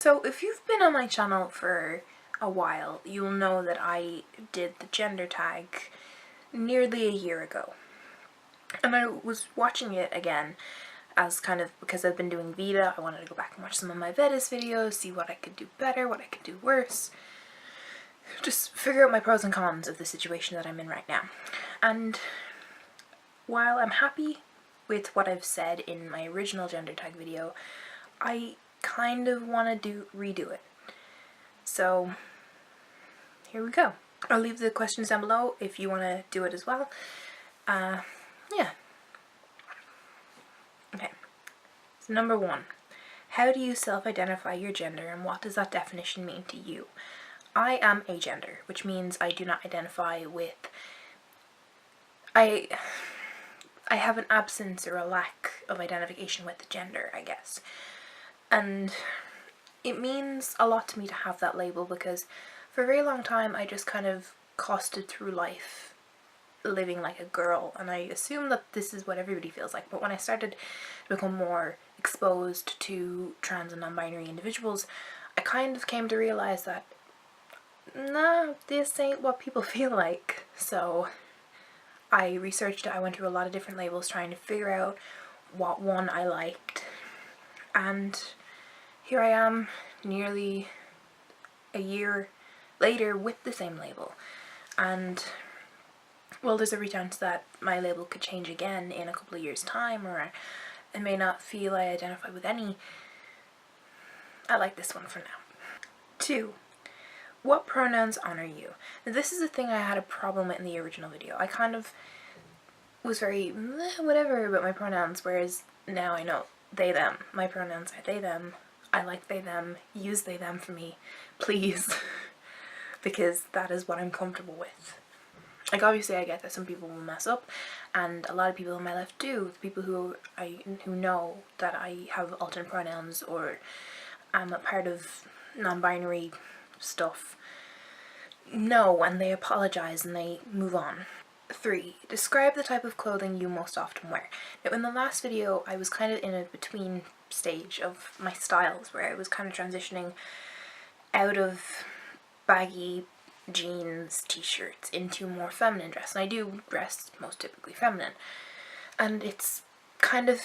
So if you've been on my channel for a while, you'll know that I did the gender tag nearly a year ago. And I was watching it again as kind of, because I've been doing VEDA, I wanted to go back and watch some of my VEDIS videos, see what I could do better, what I could do worse. Just figure out my pros and cons of the situation that I'm in right now. And while I'm happy with what I've said in my original gender tag video, I kind of want to redo it. So here we go. I'll leave the questions down below if you want to do it as well. Yeah. Okay. So number 1. How do you self-identify your gender and what does that definition mean to you? I am agender, which means I do not identify with... I have an absence or a lack of identification with the gender, I guess. And it means a lot to me to have that label because for a very long time I just kind of costed through life living like a girl, and I assume that this is what everybody feels like. But when I started to become more exposed to trans and non-binary individuals, I kind of came to realize that nah, this ain't what people feel like. So I researched it, I went through a lot of different labels trying to figure out what one I liked, and here I am nearly a year later with the same label. And well, there's every chance that my label could change again in a couple of years' time, or I may not feel I identify with any. I like this one for now. 2. What pronouns honor you? Now, this is a thing I had a problem with in the original video. I kind of was very whatever about my pronouns, whereas now I know they, them. My pronouns are they, them. I like they, them. Use they, them for me, please. Because that is what I'm comfortable with. Like, obviously I get that some people will mess up, and a lot of people in my life do. People who know that I have alternate pronouns or I'm a part of non-binary stuff know, and they apologize and they move on. 3. Describe the type of clothing you most often wear. Now, in the last video I was kind of in a between stage of my styles where I was kind of transitioning out of baggy jeans, t-shirts into more feminine dress, and I do dress most typically feminine, and it's kind of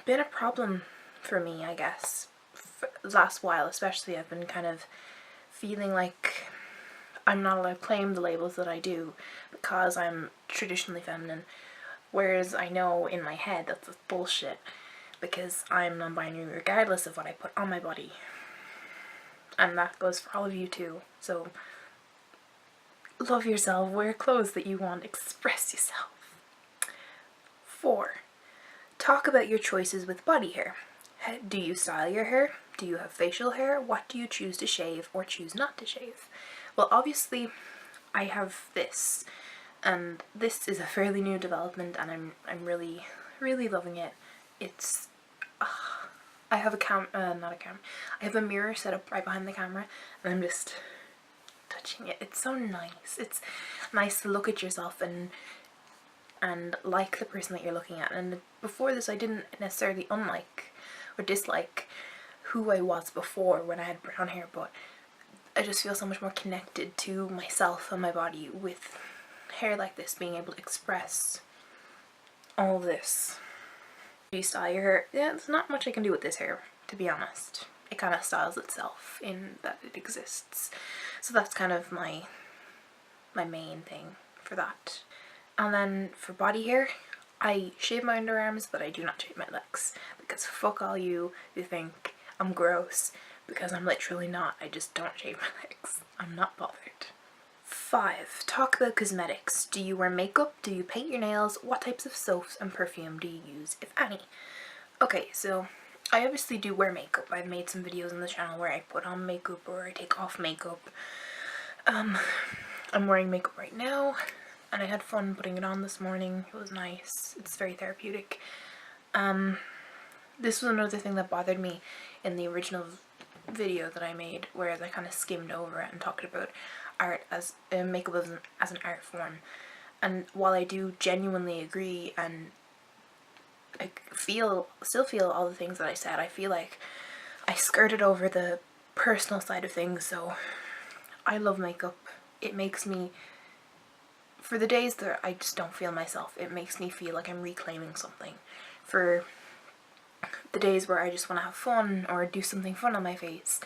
been a problem for me, I guess, for the last while. Especially I've been kind of feeling like I'm not allowed to claim the labels that I do because I'm traditionally feminine, whereas I know in my head that's bullshit because I'm non-binary regardless of what I put on my body, and that goes for all of you too. So love yourself, wear clothes that you want, express yourself. 4. Talk about your choices with body hair. Do you style your hair? Do you have facial hair? What do you choose to shave or choose not to shave? Well, obviously I have this, and this is a fairly new development, and I'm really loving it. It's I have I have a mirror set up right behind the camera, and I'm just touching it. It's so nice. It's nice to look at yourself and like the person that you're looking at. And before this I didn't necessarily unlike or dislike who I was before when I had brown hair, but I just feel so much more connected to myself and my body with hair like this, being able to express all this. Do you style your hair? Yeah, there's not much I can do with this hair, to be honest. It kind of styles itself in that it exists. So that's kind of my main thing for that. And then for body hair, I shave my underarms, but I do not shave my legs, because fuck all you who think I'm gross, because I'm literally not. I just don't shave my legs. I'm not bothered. 5. Talk about cosmetics. Do you wear makeup? Do you paint your nails? What types of soaps and perfume do you use, if any? Okay, so I obviously do wear makeup. I've made some videos on the channel where I put on makeup or I take off makeup. I'm wearing makeup right now, and I had fun putting it on this morning. It was nice. It's very therapeutic. This was another thing that bothered me in the original video that I made, whereas I kind of skimmed over it and talked about art as makeup as an art form. And while I do genuinely agree, and I still feel all the things that I said, I feel like I skirted over the personal side of things. So I love makeup. It makes me, for the days that I just don't feel myself, it makes me feel like I'm reclaiming something. For the days where I just want to have fun or do something fun on my face,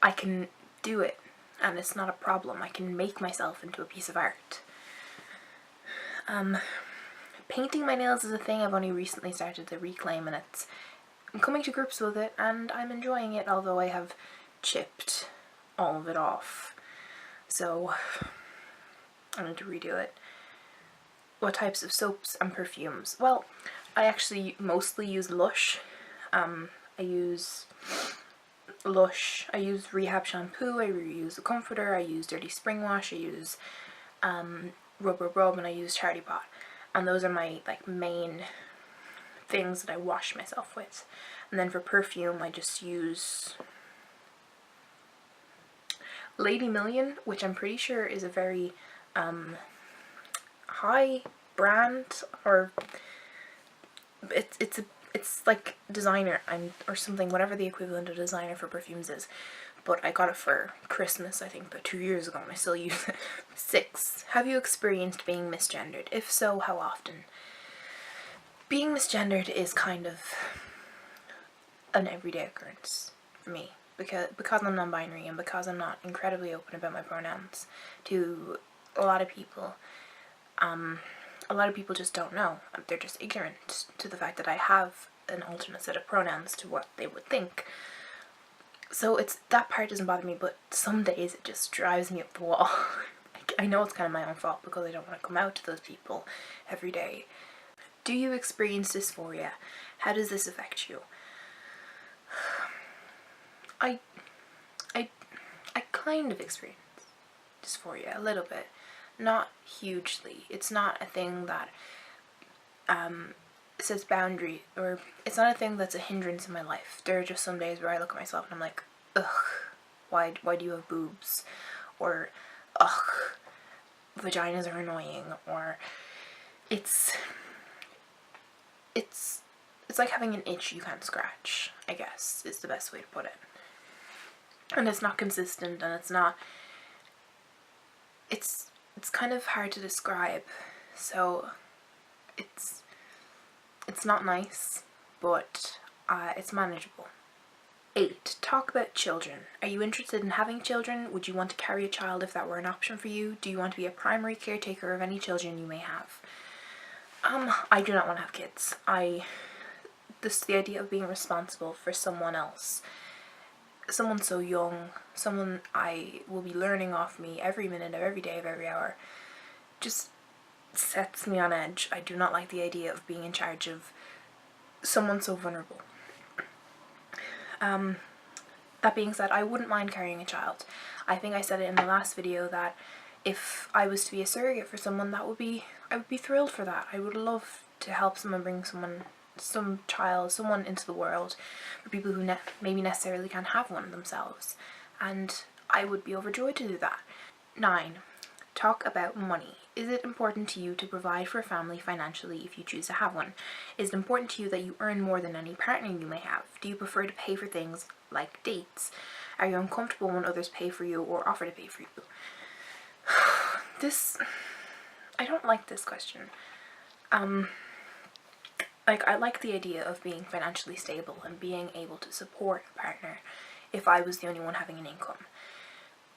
I can do it and it's not a problem. I can make myself into a piece of art. Painting my nails is a thing I've only recently started to reclaim, and I'm coming to grips with it and I'm enjoying it, although I have chipped all of it off. So I need to redo it. What types of soaps and perfumes? Well, I actually mostly use Lush. I use Lush, I use Rehab shampoo, I use the Comforter, I use Dirty Spring Wash, I use Rub, and I use Charity Pot. And those are my like main things that I wash myself with. And then for perfume, I just use Lady Million, which I'm pretty sure is a very high brand, or it's like designer or something, whatever the equivalent of designer for perfumes is. But I got it for Christmas, I think, about 2 years ago, and I still use it. 6. Have you experienced being misgendered? If so, how often? Being misgendered is kind of an everyday occurrence for me, because I'm non-binary and because I'm not incredibly open about my pronouns to a lot of people. A lot of people just don't know. They're just ignorant to the fact that I have an alternate set of pronouns to what they would think. So that part doesn't bother me, but some days it just drives me up the wall. I know it's kind of my own fault because I don't want to come out to those people every day. Do you experience dysphoria? How does this affect you? I kind of experience dysphoria a little bit. Not hugely. It's not a thing that sets boundary, or it's not a thing that's a hindrance in my life. There are just some days where I look at myself and I'm like, ugh, why do you have boobs? Or, ugh, vaginas are annoying. Or it's like having an itch you can't scratch, I guess, is the best way to put it. And it's not consistent, and it's kind of hard to describe, so it's not nice, but it's manageable. 8. Talk about children. Are you interested in having children? Would you want to carry a child if that were an option for you? Do you want to be a primary caretaker of any children you may have? I do not want to have kids. The idea of being responsible for someone else, someone so young, someone I will be learning off me every minute of every day of every hour, just sets me on edge. I do not like the idea of being in charge of someone so vulnerable. That being said, I wouldn't mind carrying a child. I think I said it in the last video that if I was to be a surrogate for someone, I would be thrilled for that. I would love to help someone bring someone into the world, for people who maybe necessarily can't have one themselves, and I would be overjoyed to do that. 9. Talk about money. Is it important to you to provide for a family financially if you choose to have one? Is it important to you that you earn more than any partner you may have? Do you prefer to pay for things like dates? Are you uncomfortable when others pay for you or offer to pay for you? I don't like this question. I like the idea of being financially stable and being able to support a partner if I was the only one having an income.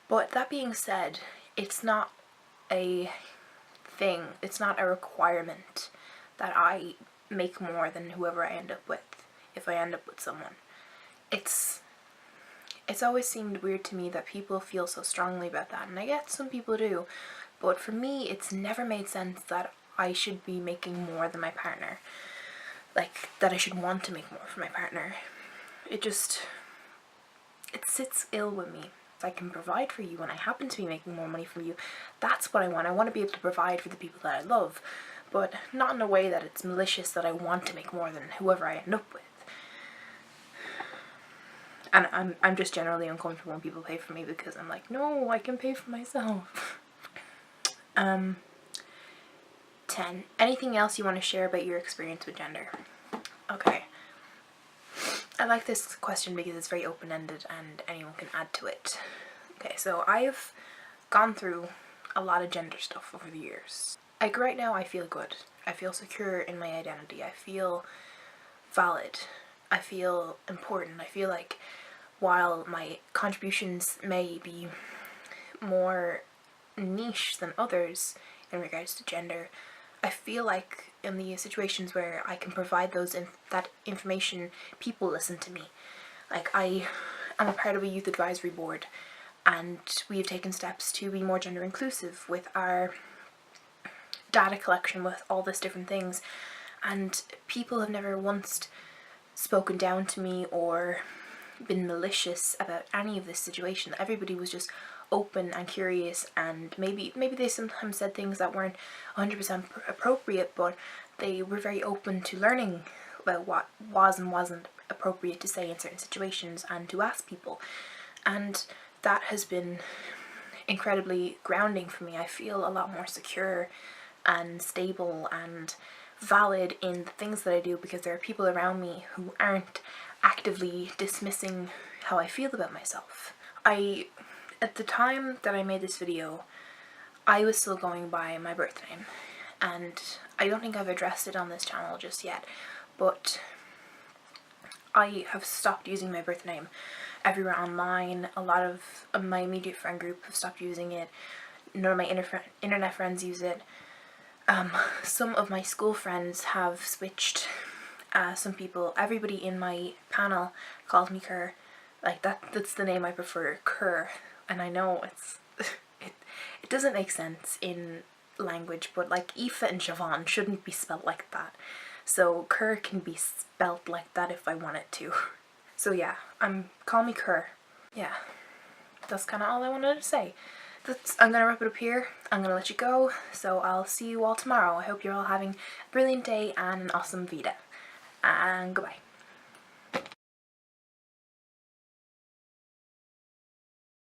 But that being said, it's not a thing, it's not a requirement that I make more than whoever I end up with if I end up with someone. It's always seemed weird to me that people feel so strongly about that, and I guess some people do, but for me it's never made sense that I should be making more than my partner. Like, that I should want to make more for my partner. It sits ill with me. If I can provide for you and I happen to be making more money from you, that's what I want. I want to be able to provide for the people that I love, but not in a way that it's malicious that I want to make more than whoever I end up with. And I'm just generally uncomfortable when people pay for me because I'm like, no, I can pay for myself. 10. Anything else you want to share about your experience with gender? Okay. I like this question because it's very open-ended and anyone can add to it. Okay, so I've gone through a lot of gender stuff over the years. Like right now I feel good. I feel secure in my identity. I feel valid. I feel important. I feel like while my contributions may be more niche than others in regards to gender, I feel like in the situations where I can provide that information, people listen to me. Like I am a part of a youth advisory board, and we have taken steps to be more gender inclusive with our data collection, with all this different things, and people have never once spoken down to me or been malicious about any of this situation. Everybody was just open and curious, and maybe they sometimes said things that weren't 100% appropriate, but they were very open to learning about what was and wasn't appropriate to say in certain situations and to ask people. And that has been incredibly grounding for me. I feel a lot more secure and stable and valid in the things that I do because there are people around me who aren't actively dismissing how I feel about myself. At the time that I made this video, I was still going by my birth name, and I don't think I've addressed it on this channel just yet, but I have stopped using my birth name everywhere online. A lot of my immediate friend group have stopped using it. None of my internet friends use it. Some of my school friends have switched. Everybody in my panel calls me Kerr. Like that's the name I prefer, Kerr. And I know it doesn't make sense in language, but like Aoife and Siobhan shouldn't be spelt like that. So Kerr can be spelt like that if I want it to. So yeah, call me Kerr. Yeah, that's kind of all I wanted to say. I'm gonna wrap it up here. I'm gonna let you go. So I'll see you all tomorrow. I hope you're all having a brilliant day and an awesome VEDA. And goodbye.